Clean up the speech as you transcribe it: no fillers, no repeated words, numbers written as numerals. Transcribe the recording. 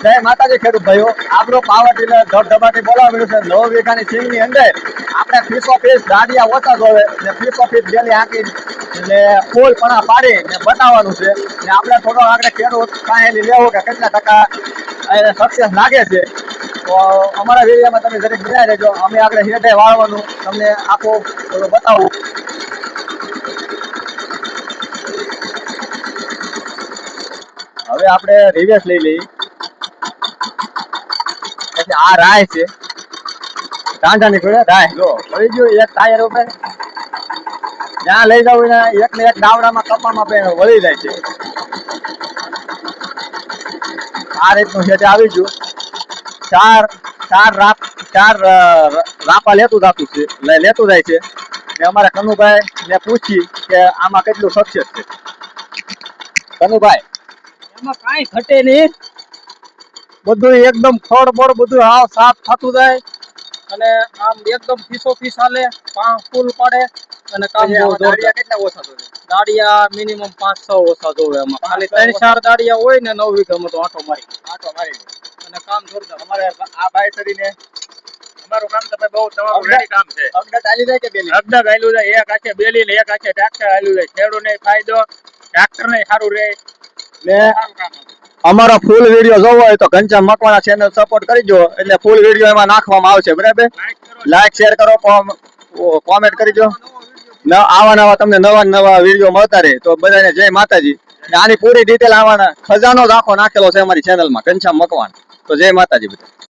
જય માતાજી ખેડૂત ભાઈઓ, આપણો પાવર ટીલર ધબધબાટી બોલાવી છે 9 વીઘાની સિંગની અંદર આપણે 20 દાડિયા ઓછા જોવે ને 20 જેલી હાંકી ને ફૂલ પણા પાડી ને બતાવવાનું છે ને આપણે થોડો આગળ ખેડૂત કાંઈ લેવો કે કેટલા ટકા સક્સેસ લાગે છે તો અમારા વિડીયોમાં તમે જરીક બનાવી રહેજો. અમે આગળ હેઠે વાળવાનું તમને આખું થોડું બતાવું. હવે આપણે રિવેસ લઈ લઈએ. એટલે આ રાય છે, ટાંઢાની જોડે રાય લો કરી ગયો એક ટાયર ઉપર જ્યાં લઈ જવું ને એક ને એક ગાવડામાં કપામાં વળી જાય છે. આ રીતનું છે આવી ગયું. ચાર રાપા લેતું જતું છે, લેતું જાય છે ને અમારા કનુભાઈ ને પૂછી કે આમાં કેટલું સક્સેસ છે. કનુભાઈ એમાં કાંઈ ઘટે નહીં, બધું એકદમ ખડ બળ બધું હાવ સાફ થતું જાય અને આમ એકદમ પીસ હાલે, ફૂલ પડે અને કામ બહુ દાડિયા કેટલા ઓછા જોવે? દાડિયા મિનિમમ 5-6 ઓછા જોવે. એમાં ખાલી 3-4 દાડિયા હોય ને 9 વીઘામાં તો આંટો મારી અને કામ જોરદાર. અમારે આ બાય કરીને અમારું કામ તો બહુ તમારું રેડી કામ છે. અગડત આલી જાય કે બેલી? અગડત આલ્યું જાય, એક આખે બેલી ને એક આખે ટ્રેક્ટર આલ્યું જાય. ખેડૂતને ફાયદો, ટ્રેક્ટર ને સારું રહે ને અમારો ફૂલ વિડીયો જોવો હોય તો ઘનશ્યામ મકવાણા ચેનલ સપોર્ટ કરજો, એટલે ફૂલ વિડીયો એમાં નાખવામાં આવશે. બરાબર, લાઈક શેર કરો, કોમેન્ટ કરજો. આવા નવા તમને નવા વિડીયો મળતા રહે. તો બધાને જય માતાજી. આની પૂરી ડિટેલ આવવાના ખજાનો જ આખો નાખેલો છે અમારી ચેનલમાં ઘનશ્યામ મકવાણા. તો જય માતાજી બધા.